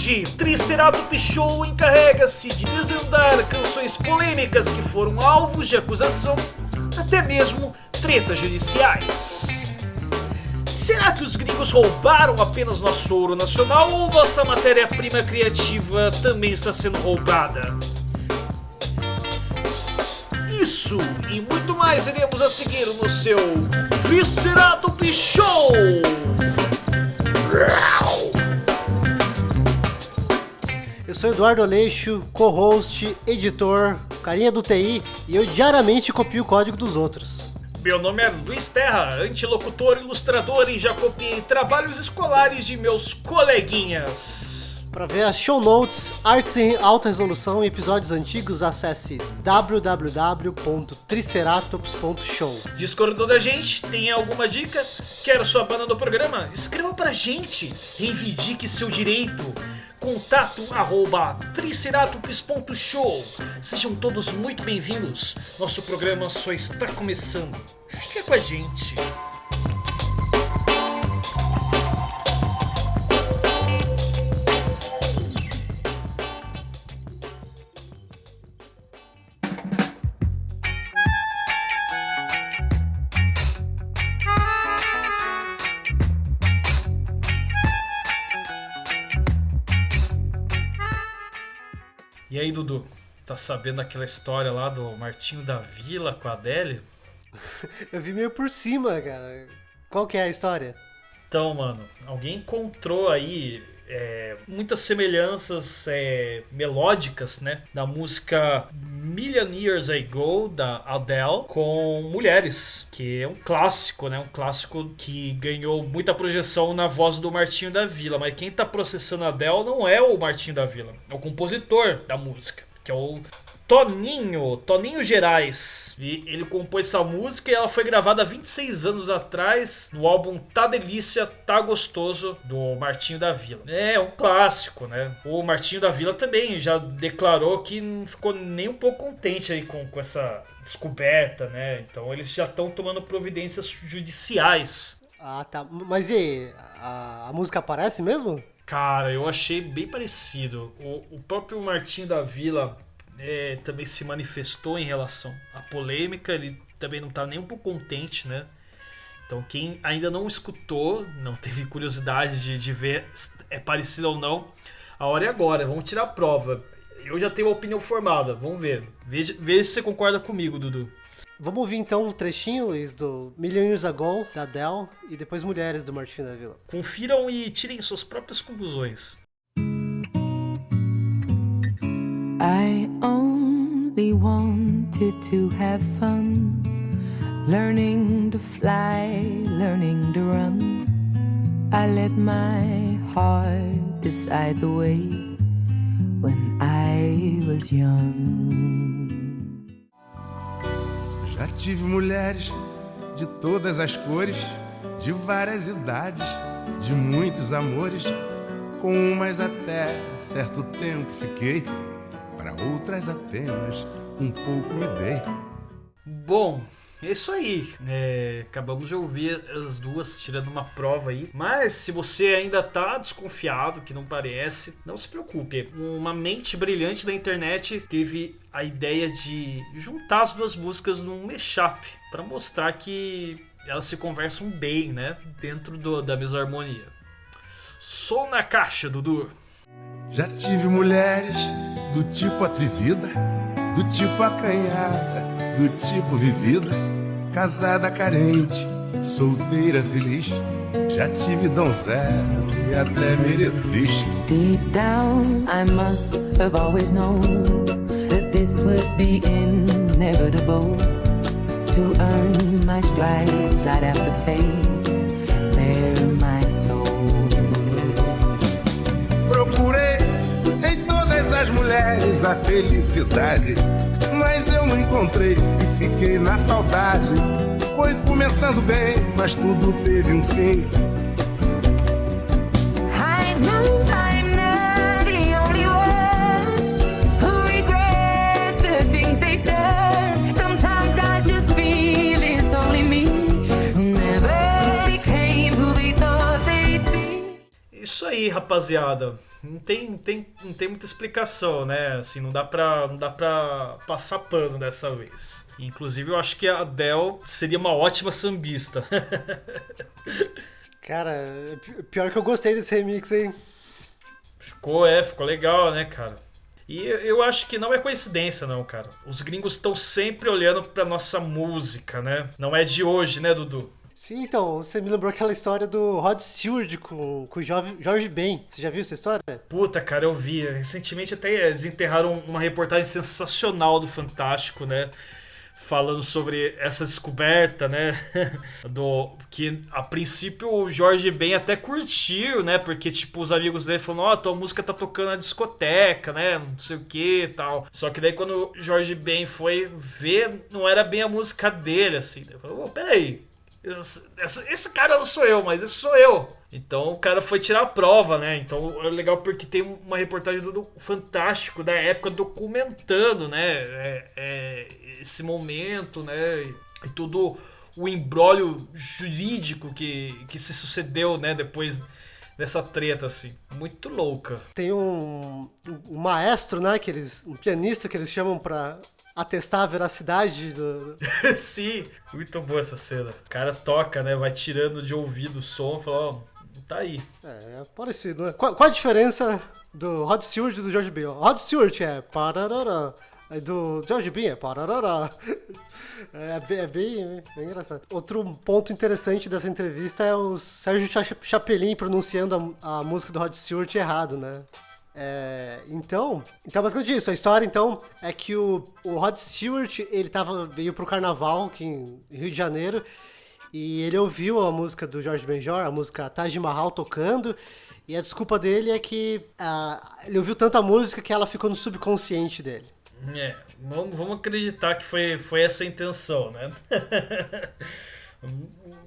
Hoje, Triceratops Show encarrega-se de desvendar canções polêmicas que foram alvos de acusação, até mesmo tretas judiciais. Será que os gringos roubaram apenas nosso ouro nacional ou nossa matéria-prima criativa também está sendo roubada? Isso e muito mais iremos a seguir no seu Triceratops Show! Eu sou Eduardo Aleixo, co-host, editor, carinha do TI, e eu diariamente copio o código dos outros. Meu nome é Luiz Terra, antilocutor, ilustrador e já copiei trabalhos escolares de meus coleguinhas. Para ver as show notes, artes em alta resolução e episódios antigos, acesse www.triceratops.show. Discordou da gente? Tem alguma dica? Quer sua banda no programa? Escreva pra gente, reivindique seu direito. Contato@triceratops.show. Sejam todos muito bem-vindos. Nosso programa só está começando. Fica com a gente. E aí, Dudu, tá sabendo aquela história lá do Martinho da Vila com a Adele? Eu vi meio por cima, cara. Qual que é a história? Então, mano, alguém encontrou aí muitas semelhanças melódicas, né, da música Million Years Ago, da Adele, com Mulheres, que é um clássico, né, um clássico que ganhou muita projeção na voz do Martinho da Vila, mas quem tá processando a Adele não é o Martinho da Vila, é o compositor da música, que é o Toninho Gerais. E ele compôs essa música e ela foi gravada há 26 anos atrás no álbum Tá Delícia, Tá Gostoso, do Martinho da Vila. É um clássico, né? O Martinho da Vila também já declarou que não ficou nem um pouco contente aí com essa descoberta, né? Então eles já estão tomando providências judiciais. Ah, tá. Mas e aí? A música aparece mesmo? Cara, eu achei bem parecido. O próprio Martinho da Vila também se manifestou em relação à polêmica, ele também não tá nem um pouco contente, né? Então quem ainda não escutou, não teve curiosidade de ver se é parecido ou não, a hora é agora, vamos tirar a prova. Eu já tenho uma opinião formada, vamos ver. Veja se você concorda comigo, Dudu. Vamos ouvir então um trechinho, Luiz, do Million Years Ago, da Adele, e depois Mulheres, do Martinho da Vila. Confiram e tirem suas próprias conclusões. I only wanted to have fun, learning to fly, learning to run. I let my heart decide the way when I was young. Já tive mulheres de todas as cores, de várias idades, de muitos amores. Com umas até certo tempo fiquei, para outras apenas um pouco me dei. Bom, é isso aí. Acabamos de ouvir as duas tirando uma prova aí. Mas se você ainda tá desconfiado, que não parece, não se preocupe. Uma mente brilhante da internet teve a ideia de juntar as duas músicas num mashup para mostrar que elas se conversam bem, né? Dentro da mesma harmonia. Som na caixa, Dudu. Já tive mulheres do tipo atrevida, do tipo acanhada, do tipo vivida, casada carente, solteira feliz. Já tive donzela e até meretriz. Deep down I must have always known that this would be inevitable. To earn my stripes I'd have to pay, bare my soul. Procurei em todas as mulheres a felicidade, mas eu não encontrei e fiquei na saudade. Foi começando bem, mas tudo teve um fim. I know I'm not the only one who regrets the things they've done. Sometimes I just feel it's only me who never became who they thought they'd be. isso aí, rapaziada. Não tem muita explicação, né? Assim, não dá pra passar pano dessa vez. Inclusive, eu acho que a Adele seria uma ótima sambista. Cara, pior que eu gostei desse remix, hein? Ficou legal, né, cara? E eu acho que não é coincidência, não, cara. Os gringos estão sempre olhando pra nossa música, né? Não é de hoje, né, Dudu? Sim, então, você me lembrou aquela história do Rod Stewart com o Jorge Ben. Você já viu essa história? Puta, cara, eu vi. Recentemente até eles enterraram uma reportagem sensacional do Fantástico, né? Falando sobre essa descoberta, né? Que a princípio o Jorge Ben até curtiu, né? Porque, tipo, os amigos dele falaram: ó, tua música tá tocando na discoteca, né? Não sei o que e tal. Só que daí quando o Jorge Ben foi ver, não era bem a música dele, assim. Ele falou: peraí. Esse cara não sou eu, mas esse sou eu. Então o cara foi tirar a prova, né? Então é legal porque tem uma reportagem do Fantástico da época documentando, né? Esse momento, né? E tudo o imbróglio jurídico que se sucedeu, né? Depois dessa treta, assim. Muito louca. Tem um maestro, né? Um pianista que eles chamam pra atestar a veracidade do... Sim, muito boa essa cena. O cara toca, né? Vai tirando de ouvido o som e fala: ó, tá aí. É parecido, né? Qual a diferença do Rod Stewart e do George Ben? Rod Stewart é pararara, do George Ben é pararara. É bem engraçado. Outro ponto interessante dessa entrevista é o Sérgio Chapelin pronunciando a música do Rod Stewart errado, né? Então basicamente isso. A história, então, é que o Rod Stewart, ele veio pro carnaval aqui em Rio de Janeiro e ele ouviu a música do Jorge Benjor, a música Taj Mahal tocando, e a desculpa dele é que ele ouviu tanta música que ela ficou no subconsciente dele. Vamos acreditar que foi essa a intenção, né?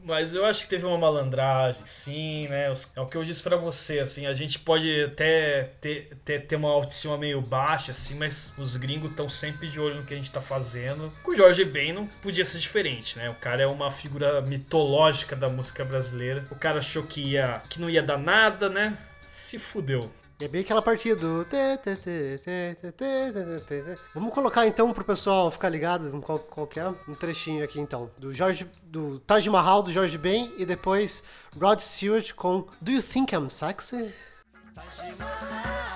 Mas eu acho que teve uma malandragem, sim, né? É o que eu disse pra você, assim, a gente pode até ter uma autoestima meio baixa, assim, mas os gringos estão sempre de olho no que a gente tá fazendo. Com o Jorge Ben não podia ser diferente, né? O cara é uma figura mitológica da música brasileira. O cara achou que não ia dar nada, né? Se fudeu. E é bem aquela partida do... Vamos colocar então pro pessoal ficar ligado em qual que é um trechinho aqui então. Do Taj Mahal, do Jorge Ben, e depois Rod Stewart com Do You Think I'm Sexy? Taj Mahal.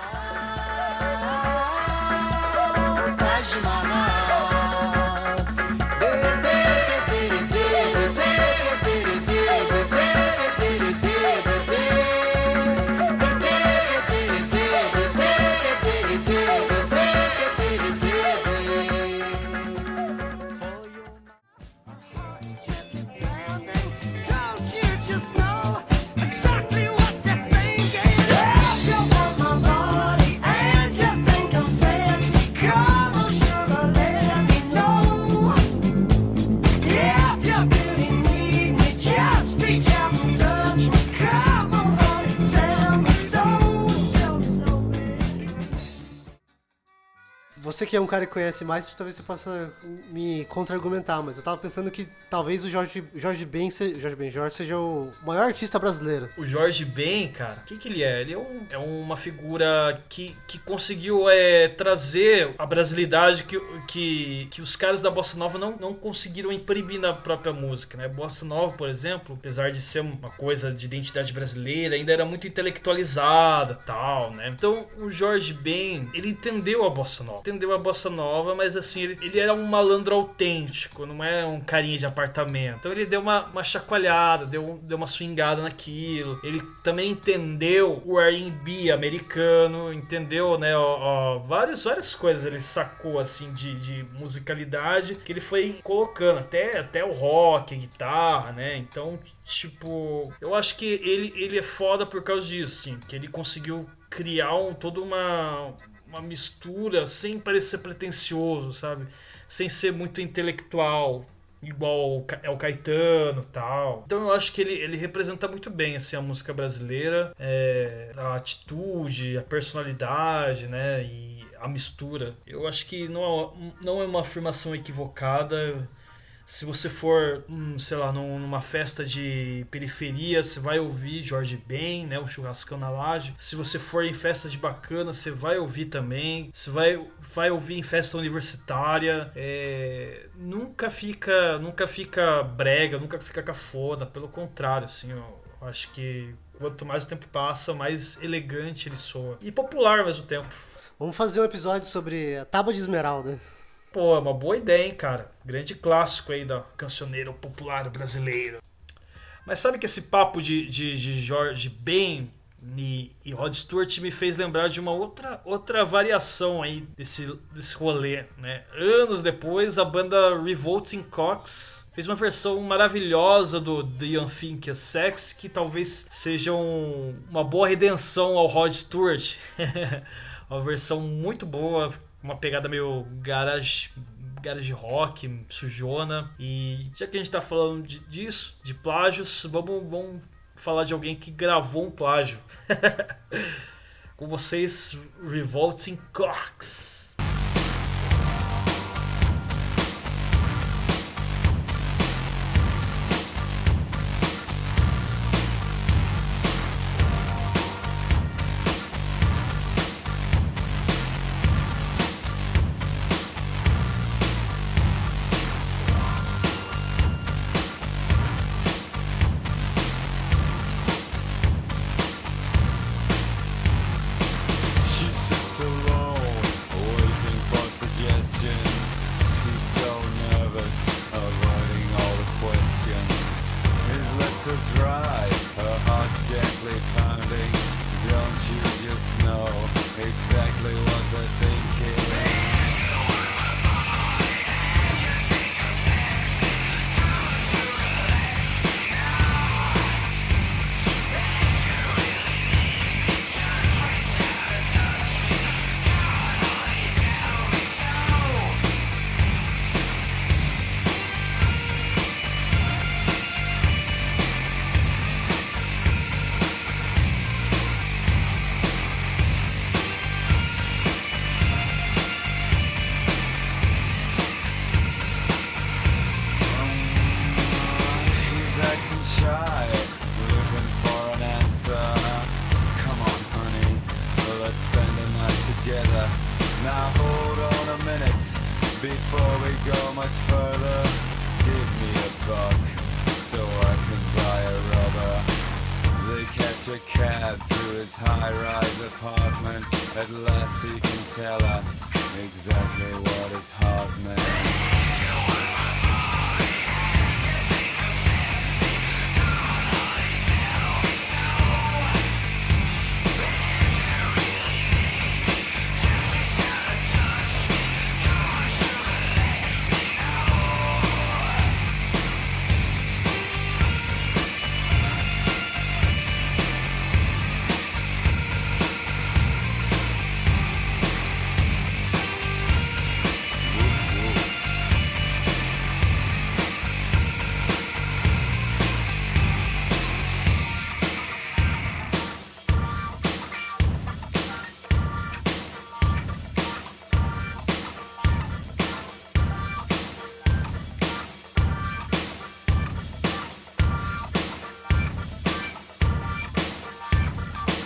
Você que é um cara que conhece mais, talvez você possa me contra-argumentar, mas eu tava pensando que talvez o Jorge Ben seja o maior artista brasileiro. O Jorge Ben, cara, o que ele é? Ele é uma figura que conseguiu trazer a brasilidade que os caras da Bossa Nova não conseguiram imprimir na própria música, né? Bossa Nova, por exemplo, apesar de ser uma coisa de identidade brasileira, ainda era muito intelectualizada, tal, né? Então, o Jorge Ben, ele entendeu a Bossa Nova, mas assim, ele era um malandro autêntico, não é um carinha de apartamento. Então ele deu uma chacoalhada, deu uma swingada naquilo. Ele também entendeu o R&B americano, entendeu, né, várias coisas ele sacou, assim, de musicalidade, que ele foi colocando, até o rock, a guitarra, né, então, tipo, eu acho que ele é foda por causa disso, assim, que ele conseguiu criar toda uma mistura sem parecer pretencioso, sabe? Sem ser muito intelectual, igual é o Caetano e tal. Então eu acho que ele representa muito bem assim, a música brasileira, a atitude, a personalidade, né? E a mistura. Eu acho que não é uma afirmação equivocada. Se você for, sei lá, numa festa de periferia, você vai ouvir Jorge Ben, né? O Churrascão na Laje. Se você for em festa de bacana, você vai ouvir também. Você vai ouvir em festa universitária. Nunca fica brega, nunca fica cafona. Pelo contrário, assim, eu acho que quanto mais o tempo passa, mais elegante ele soa. E popular ao mesmo tempo. Vamos fazer um episódio sobre a Tábua de Esmeralda. Pô, é uma boa ideia, hein, cara. Grande clássico aí da cancioneiro popular brasileiro. Mas sabe que esse papo de Jorge Ben e Rod Stewart me fez lembrar de uma outra variação aí desse rolê, né? Anos depois, a banda Revolting Cocks fez uma versão maravilhosa do The You Think Is Sex, que talvez seja uma boa redenção ao Rod Stewart. Uma versão muito boa, uma pegada meio garage rock, sujona. E já que a gente tá falando disso, de plágios, vamos falar de alguém que gravou um plágio. Com vocês, Revolting Cocks.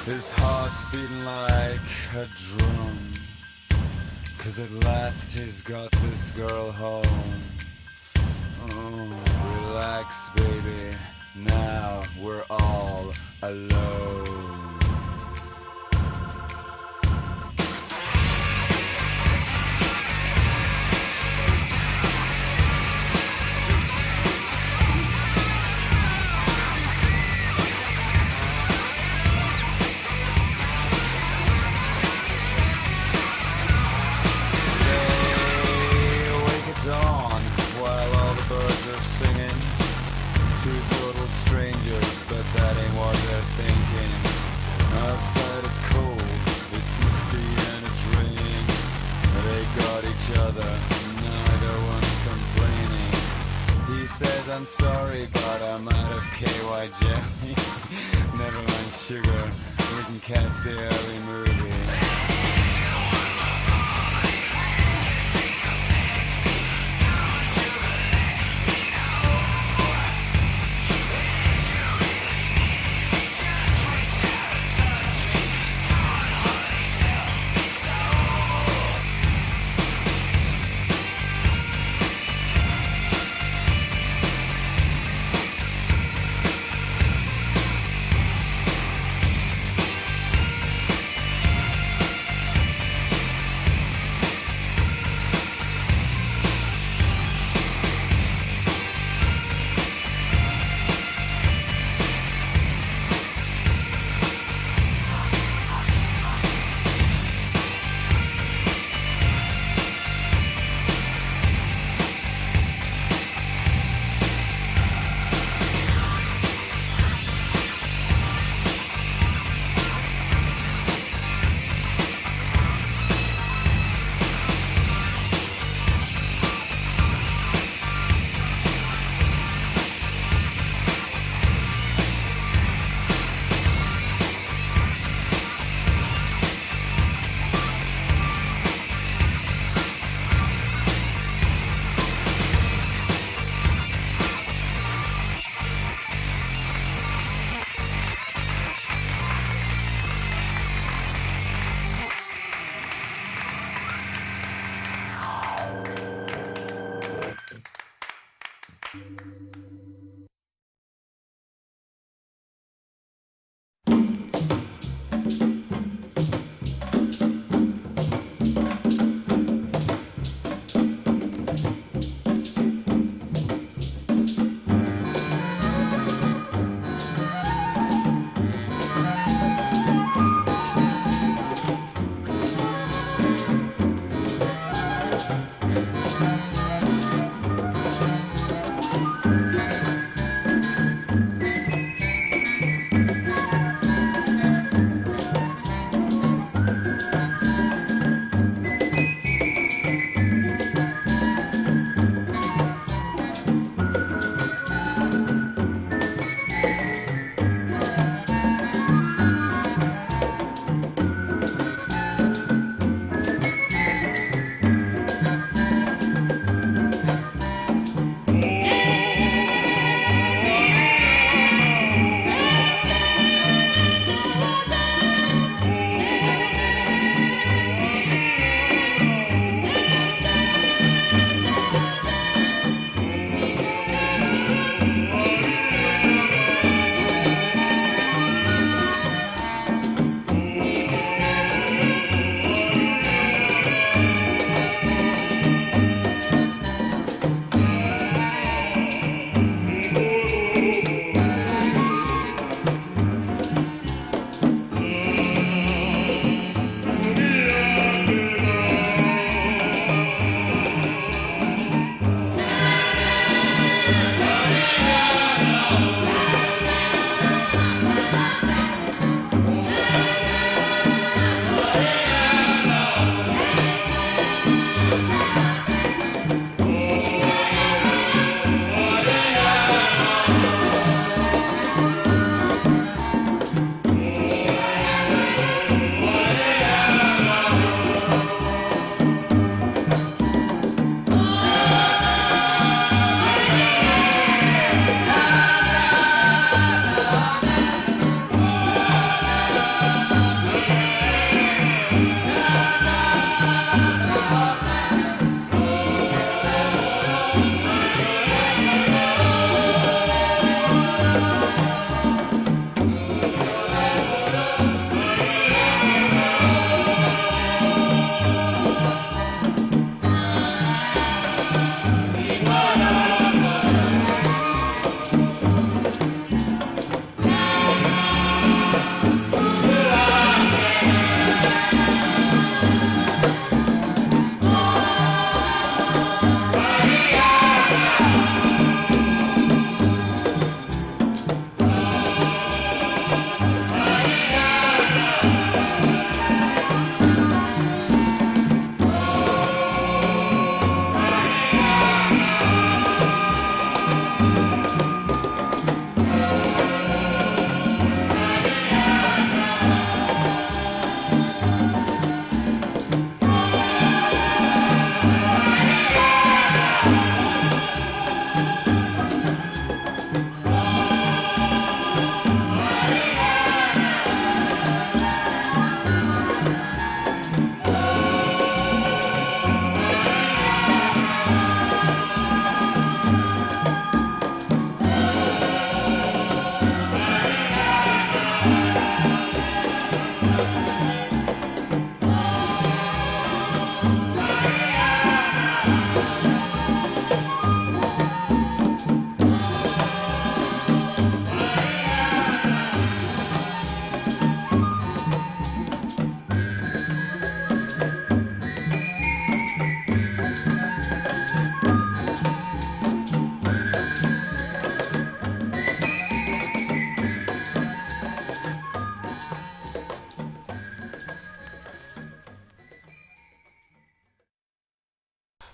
His heart's beating like a drum, 'cause at last he's got this girl home. Oh, relax, baby, now we're all alone. Strangers, but that ain't what they're thinking. Outside it's cold, it's misty and it's raining. They got each other, neither one's complaining. He says I'm sorry, but I'm out of KY jelly. Never mind sugar, we can catch the early movie.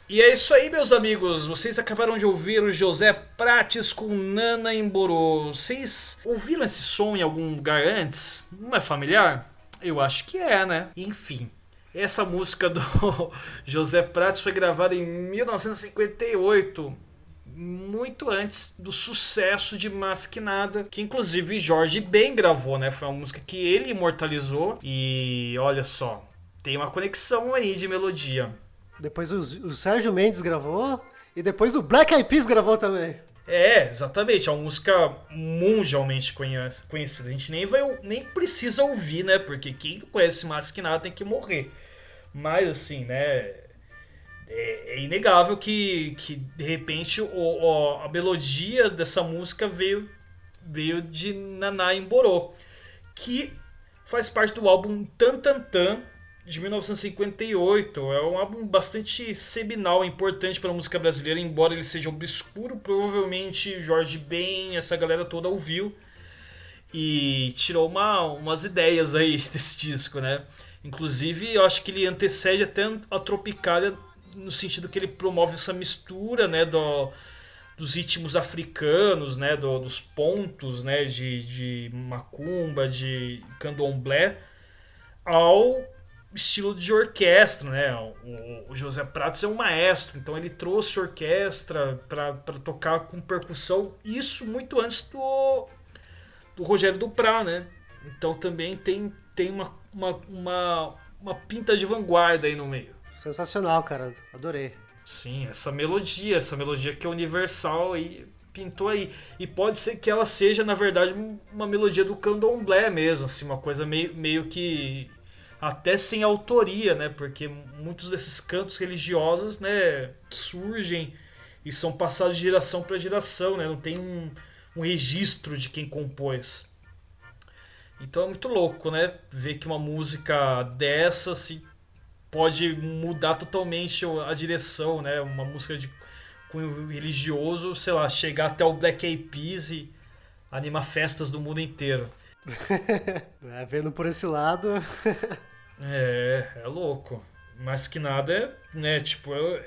E é isso aí, meus amigos. Vocês acabaram de ouvir o José Prates com Nana Emborô. Vocês ouviram esse som em algum lugar antes? Não é familiar? Eu acho que é, né? Enfim, essa música do José Prates foi gravada em 1958, muito antes do sucesso de Mais Que Nada, que inclusive Jorge Ben gravou, né? Foi uma música que ele imortalizou e olha só, tem uma conexão aí de melodia. Depois o Sérgio Mendes gravou e depois o Black Eyed Peas gravou também. É, exatamente, é uma música mundialmente conhecida. A gente nem precisa ouvir, né? Porque quem não conhece Mais Que Nada tem que morrer. Mas assim, né? É inegável que de repente a melodia dessa música veio de Nana Emborô, que faz parte do álbum Tan Tan Tan de 1958. É um álbum bastante seminal, importante para a música brasileira, embora ele seja obscuro. Provavelmente Jorge Ben, essa galera toda ouviu e tirou umas ideias aí desse disco, né? Inclusive, eu acho que ele antecede até a Tropicália, no sentido que ele promove essa mistura, né, dos ritmos africanos, né, dos pontos, né, de macumba, de candomblé, ao estilo de orquestra, né? O José Prates é um maestro, então ele trouxe orquestra para tocar com percussão, isso muito antes do Rogério Duprat, né? Então também tem uma pinta de vanguarda aí no meio. Sensacional, cara. Adorei. Sim, essa melodia que é universal aí, pintou aí. E pode ser que ela seja, na verdade, uma melodia do candomblé mesmo, assim, uma coisa meio que até sem autoria, né? Porque muitos desses cantos religiosos, né, surgem e são passados de geração para geração, né? Não tem um registro de quem compôs. Então é muito louco, né? Ver que uma música dessa assim, pode mudar totalmente a direção, né? Uma música de cunho religioso, sei lá, chegar até o Black Eyed Peas e animar festas do mundo inteiro. Vendo por esse lado... É louco. Mais Que Nada, né, tipo, eu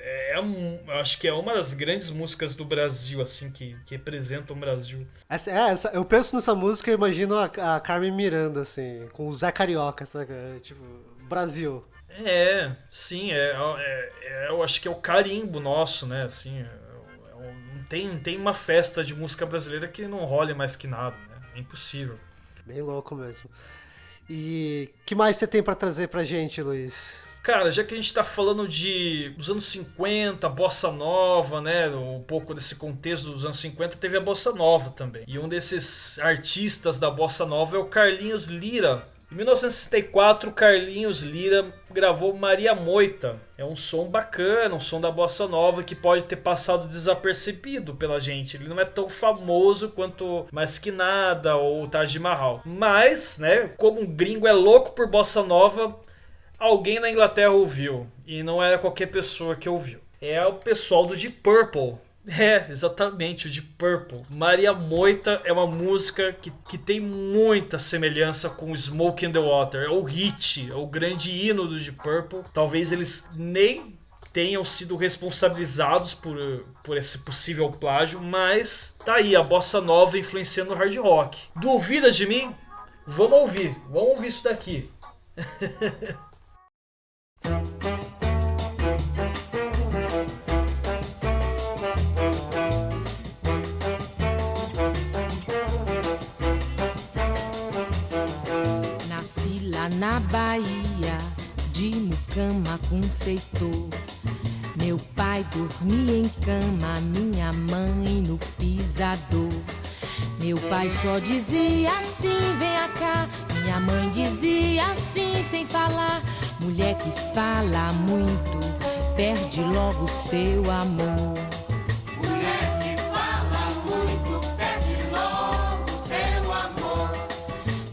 acho que é uma das grandes músicas do Brasil, assim, que representam o Brasil. Eu penso nessa música e imagino a Carmen Miranda, assim, com o Zé Carioca, sabe? Tipo, Brasil. Sim, eu acho que é o carimbo nosso, né, assim, não tem uma festa de música brasileira que não role Mais Que Nada, né, é impossível. Bem louco mesmo. E que mais você tem pra trazer pra gente, Luiz? Cara, já que a gente tá falando dos anos 50, bossa nova, né, um pouco desse contexto dos anos 50, teve a bossa nova também. E um desses artistas da bossa nova é o Carlinhos Lira. Em 1964, Carlinhos Lira gravou Maria Moita. É um som bacana, um som da bossa nova que pode ter passado desapercebido pela gente. Ele não é tão famoso quanto Mais Que Nada ou Taj Mahal. Mas, né, como um gringo é louco por bossa nova, alguém na Inglaterra ouviu. E não era qualquer pessoa que ouviu. É o pessoal do Deep Purple. Exatamente, o Deep Purple. Maria Moita é uma música que tem muita semelhança com Smoke in the Water. É o hit, é o grande hino do Deep Purple. Talvez eles nem tenham sido responsabilizados por esse possível plágio, mas tá aí, a bossa nova influenciando o hard rock. Duvida de mim? Vamos ouvir isso daqui. Na Bahia, de mucama com feitor. Meu pai dormia em cama, minha mãe no pisador. Meu pai só dizia assim, venha cá. Minha mãe dizia assim, sem falar. Mulher que fala muito, perde logo seu amor.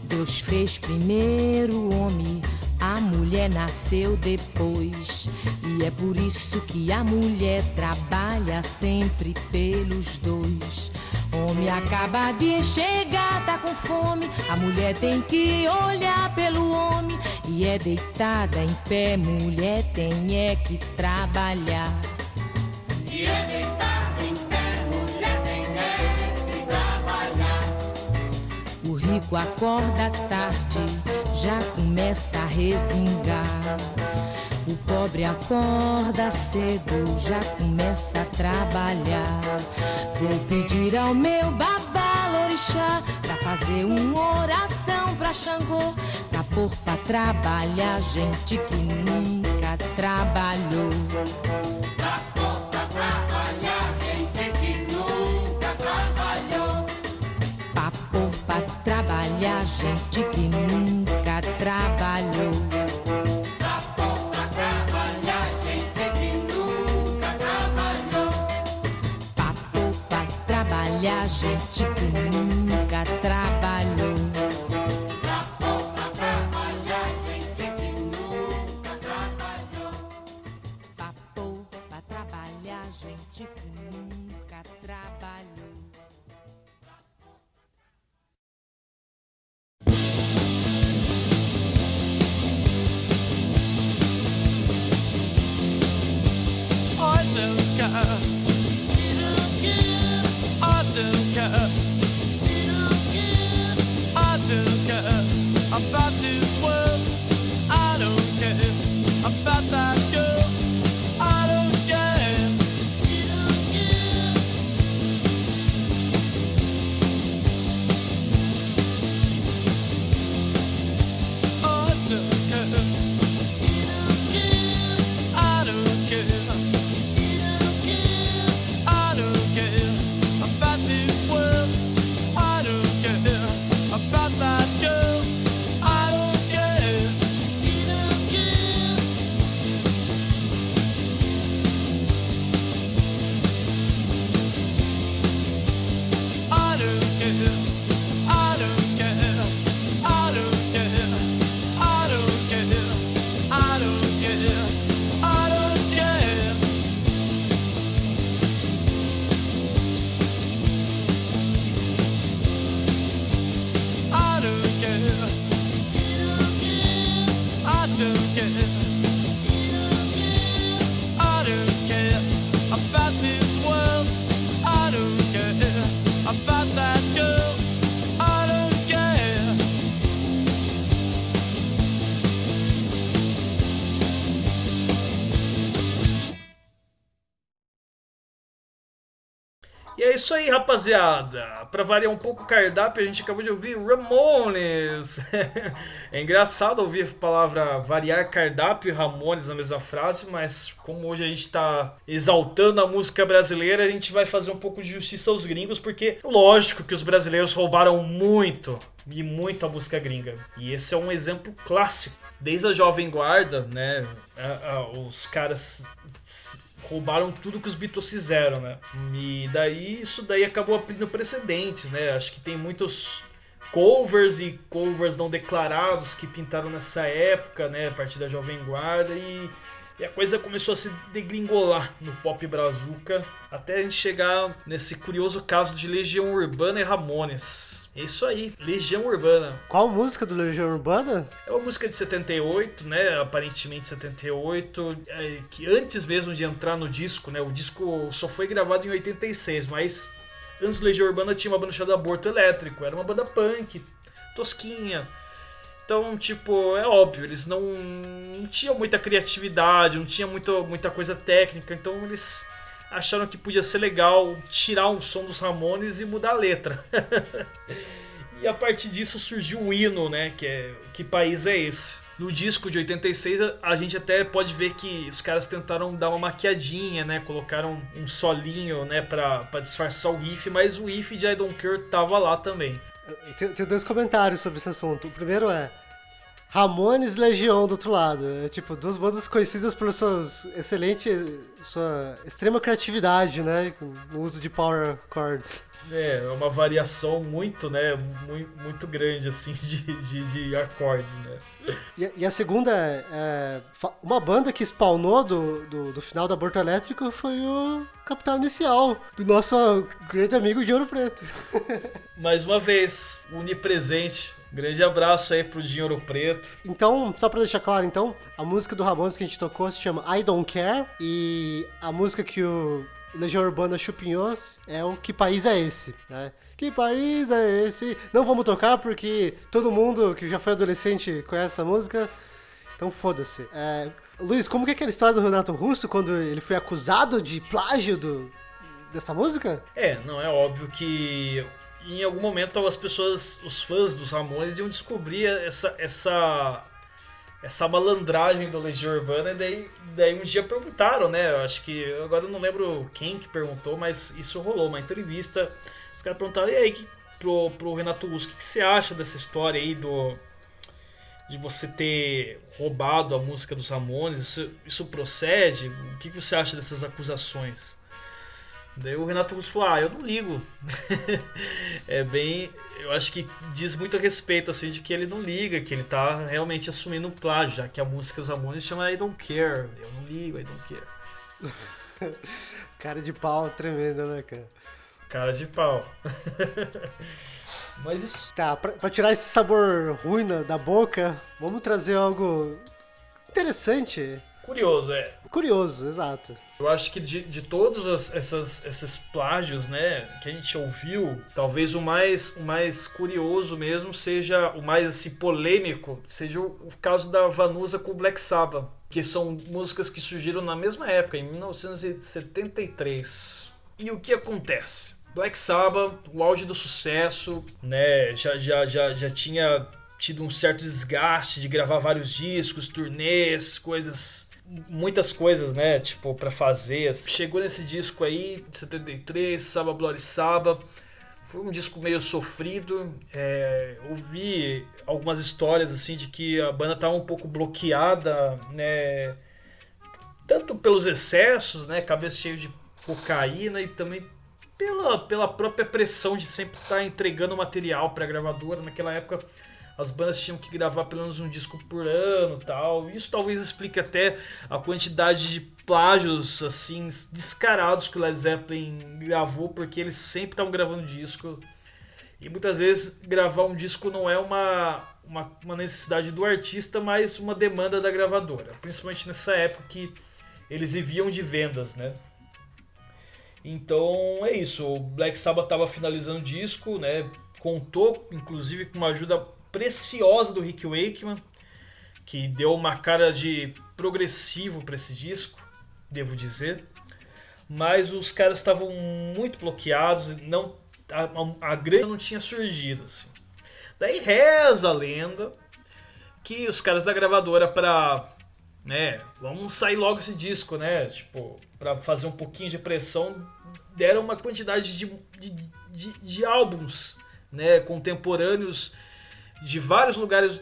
Deus fez primeiro o homem, a mulher nasceu depois. E é por isso que a mulher trabalha sempre pelos dois. Homem acaba de chegar, tá com fome, a mulher tem que olhar pelo homem. E é deitada em pé, mulher tem que trabalhar. E é deitar em pé, mulher tem é que trabalhar. O rico acorda tarde, já começa a resingar. O pobre acorda cedo, já começa a trabalhar. Vou pedir ao meu babalorixá pra fazer uma oração pra Xangô, pra pôr pra trabalhar gente que nunca trabalhou. Pra pôr pra trabalhar gente que nunca trabalhou. Pra pôr pra trabalhar gente que nunca trabalhou. A gente que nunca trabalhou. Pra pôr pra trabalhar gente que nunca trabalhou. Pra pôr pra trabalhar gente que nunca trabalhou. I don't care. I don't care. I don't care about this world. I don't care about that girl. I don't care. I don't care. I don't care. I don't care about this world. I don't care about that girl. I don't care. I don't care. I don't care. I don't care. I don't care. I don't care. I don't care. I don't care. I don't care. I don't care about this world. I don't care about that girl. I don't care. E é isso aí, rapaziada. Pra variar um pouco o cardápio, a gente acabou de ouvir Ramones. É engraçado ouvir a palavra variar cardápio e Ramones na mesma frase, mas como hoje a gente tá exaltando a música brasileira, a gente vai fazer um pouco de justiça aos gringos, porque lógico que os brasileiros roubaram muito e muito a música gringa. E esse é um exemplo clássico. Desde a Jovem Guarda, né, os caras roubaram tudo que os Beatles fizeram, né? E daí isso daí acabou abrindo precedentes, né? Acho que tem muitos covers e covers não declarados que pintaram nessa época, né? A partir da Jovem Guarda e a coisa começou a se degringolar no pop brazuca até a gente chegar nesse curioso caso de Legião Urbana e Ramones. É isso aí, Legião Urbana. Qual música do Legião Urbana? É uma música de 78, né? Aparentemente 78, que antes mesmo de entrar no disco, né? O disco só foi gravado em 86, mas antes do Legião Urbana tinha uma banda chamada Aborto Elétrico. Era uma banda punk, tosquinha. Então, tipo, é óbvio, eles não tinham muita criatividade, não tinha muita coisa técnica, então eles acharam que podia ser legal tirar um som dos Ramones e mudar a letra. E a partir disso surgiu o hino, né? Que país é esse? No disco de 86 a gente até pode ver que os caras tentaram dar uma maquiadinha, né? Colocaram um solinho, né? Pra disfarçar o riff, mas o riff de I Don't Care tava lá também. Tenho dois comentários sobre esse assunto. O primeiro é Ramones, Legião do outro lado. É tipo, duas bandas conhecidas por sua extrema criatividade, né? No uso de power chords. É uma variação muito, né? Muito grande, assim, de acordes, né? E a segunda é uma banda que spawnou do final do Aborto Elétrico foi o Capital Inicial, do nosso grande amigo de Ouro Preto. Mais uma vez, onipresente. Grande abraço aí pro Dinho Ouro Preto. Então, só pra deixar claro, a música do Ramones que a gente tocou se chama I Don't Care, e a música que o Legião Urbana Chupinhos é o Que País é Esse, né? Que país é esse? Não vamos tocar porque todo mundo que já foi adolescente conhece essa música, então foda-se. Luiz, como que é aquela história do Renato Russo quando ele foi acusado de plágio dessa música? Não, é óbvio que em algum momento as pessoas, os fãs dos Ramones iam descobrir essa malandragem do Legião Urbana, e daí um dia perguntaram, né? Eu acho que, agora eu não lembro quem que perguntou, mas isso rolou, uma entrevista. Os caras perguntaram, e aí, pro Renato Russo, o que você acha dessa história aí de você ter roubado a música dos Ramones? Isso procede? O que você acha dessas acusações? Daí o Renato Russo falou, eu não ligo. Eu acho que diz muito a respeito, assim, de que ele não liga, que ele tá realmente assumindo um plágio, já que a música dos Ramones chama I Don't Care. Eu não ligo, I Don't Care. Cara de pau tremenda, né, cara? Cara de pau. Mas isso... Tá, pra tirar esse sabor ruim da boca, vamos trazer algo interessante. Curioso, Curioso, exato. Eu acho que de todos esses plágios, né, que a gente ouviu, talvez o mais curioso mesmo seja, o mais assim, polêmico, seja o caso da Vanusa com o Black Sabbath, que são músicas que surgiram na mesma época, em 1973. E o que acontece? Black Sabbath, o auge do sucesso, né, já tinha tido um certo desgaste de gravar vários discos, turnês, muitas coisas, né, tipo, pra fazer. Chegou nesse disco aí, de 73, Sabbath Bloody Sabbath. Foi um disco meio sofrido. Ouvi algumas histórias, assim, de que a banda tava um pouco bloqueada, né, tanto pelos excessos, né, cabeça cheia de cocaína, e também pela própria pressão de sempre estar entregando material pra gravadora. Naquela época as bandas tinham que gravar pelo menos um disco por ano e tal. Isso talvez explique até a quantidade de plágios assim descarados que o Led Zeppelin gravou, porque eles sempre estavam gravando disco. E muitas vezes gravar um disco não é uma necessidade do artista, mas uma demanda da gravadora. Principalmente nessa época que eles viviam de vendas, né? Então é isso. O Black Sabbath estava finalizando o disco, né? Contou inclusive com uma ajuda preciosa do Rick Wakeman, que deu uma cara de progressivo para esse disco, devo dizer. Mas os caras estavam muito bloqueados, a grana não tinha surgido, assim. Daí reza a lenda que os caras da gravadora, vamos sair logo esse disco, né, tipo, para fazer um pouquinho de pressão, deram uma quantidade de álbuns, né, contemporâneos de vários lugares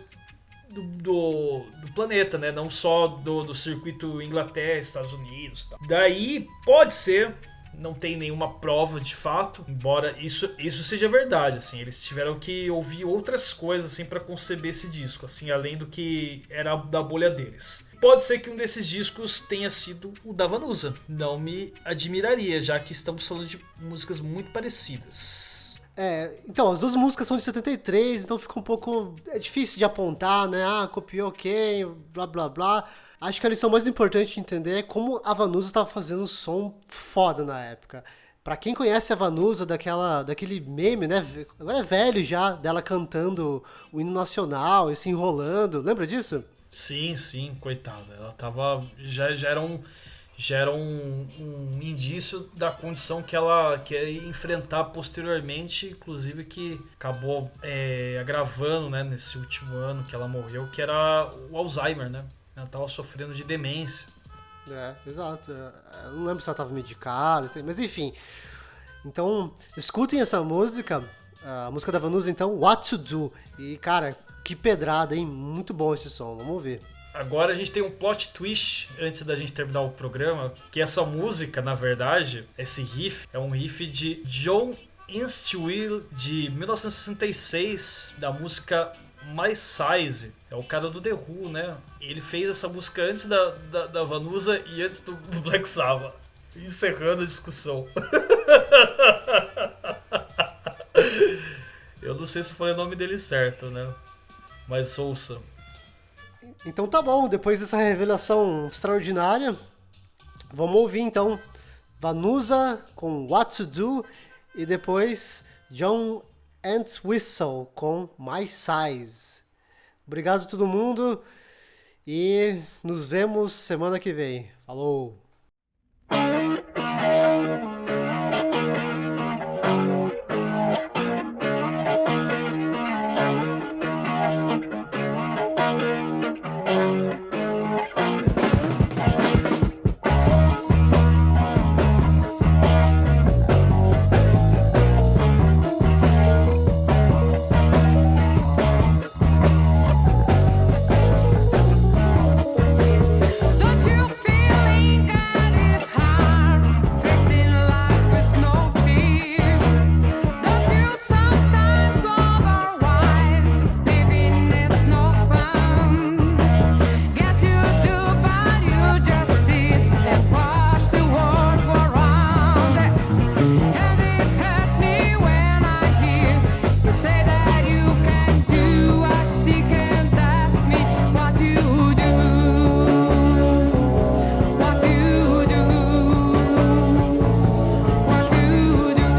do planeta, né? Não só do circuito Inglaterra, Estados Unidos, tá? Daí pode ser, não tem nenhuma prova de fato, embora isso seja verdade, assim, eles tiveram que ouvir outras coisas assim para conceber esse disco, assim, além do que era da bolha deles. Pode ser que um desses discos tenha sido o da Vanusa, não me admiraria, já que estamos falando de músicas muito parecidas. Então, as duas músicas são de 73, então fica um pouco... É difícil de apontar, né? Copiou quem, blá blá blá. Acho que a lição mais importante de entender é como a Vanusa estava fazendo um som foda na época. Pra quem conhece a Vanusa daquele meme, né? Agora é velho já, dela cantando o hino nacional e se enrolando. Lembra disso? Sim, coitada. Ela tava... Já era um indício da condição que ela quer enfrentar posteriormente, inclusive que acabou agravando, né, nesse último ano que ela morreu, que era o Alzheimer, né? Ela estava sofrendo de demência. Exato. Eu não lembro se ela estava medicada, mas enfim. Então, escutem essa música, a música da Vanusa, então, What to Do. E, cara, que pedrada, hein? Muito bom esse som, vamos ouvir. Agora a gente tem um plot twist antes da gente terminar o programa, que essa música, na verdade, esse riff, é um riff de John Entwistle de 1966, da música My Size. É o cara do The Who, né? Ele fez essa música antes da Vanusa e antes do Black Sabbath. Encerrando a discussão. Eu não sei se eu falei o nome dele certo, né? Mas ouça. Então tá bom, depois dessa revelação extraordinária, vamos ouvir então Vanusa com What to Do e depois John Entwistle com My Size. Obrigado a todo mundo e nos vemos semana que vem. Falou! Don't you feel God is hard, facing life with no fear? Don't you sometimes overwhelmed, living is no fun? Guess you do, but you just sit and watch the world go round. And it hurts me when I hear you say that you can do. I seek and ask me what you do. What you do, what you do.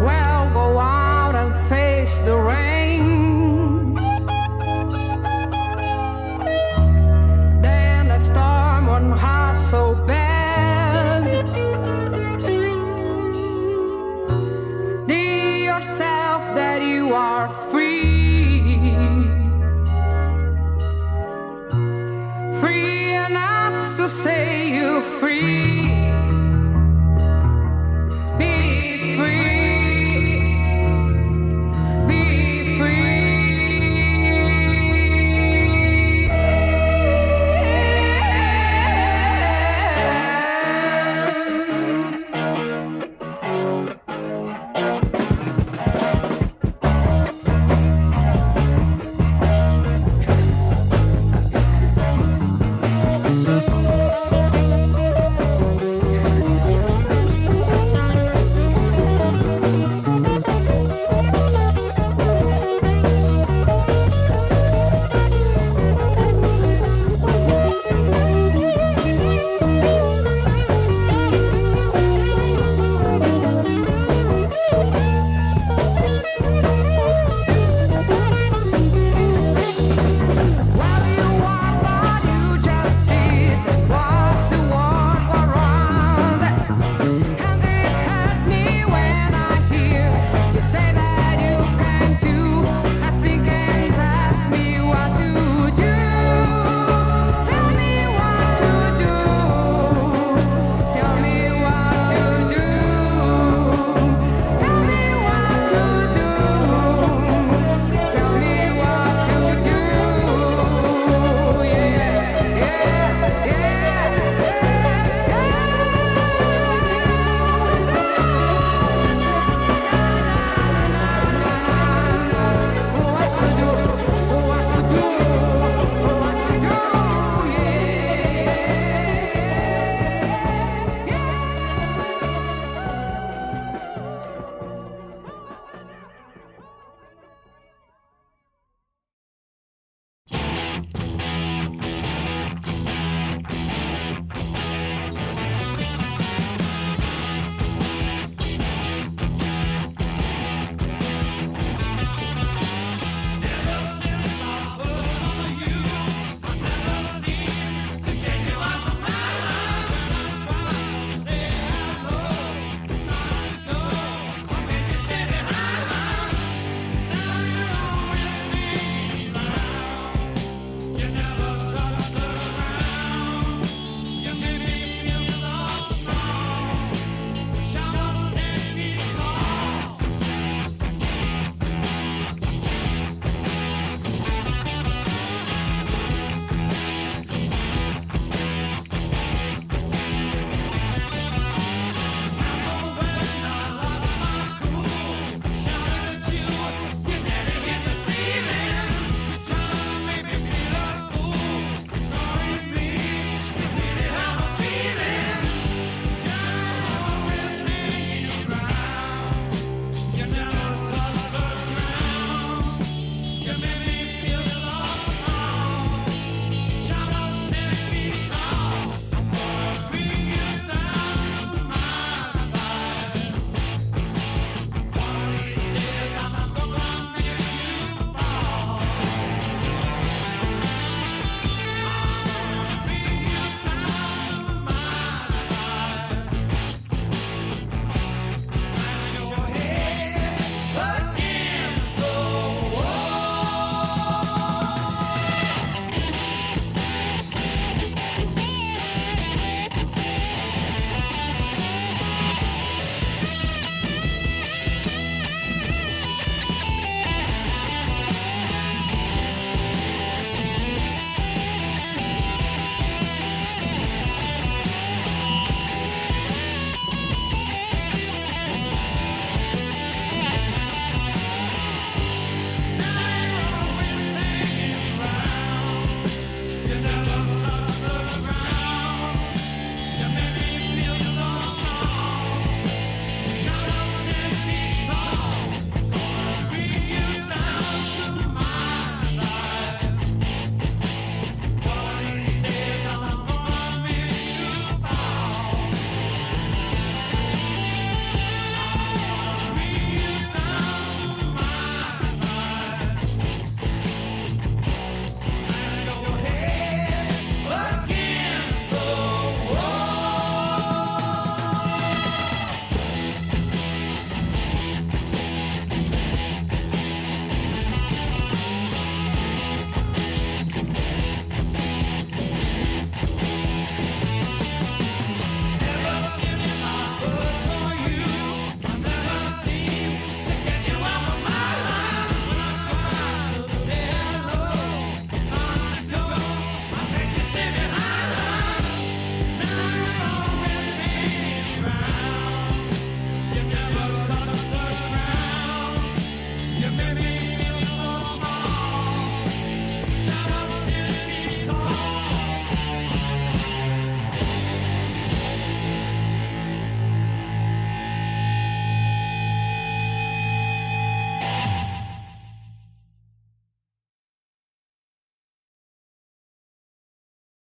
Well, go out and face the rain. Then a storm on heart so bad. Be yourself that you are free. Free enough to say you're free.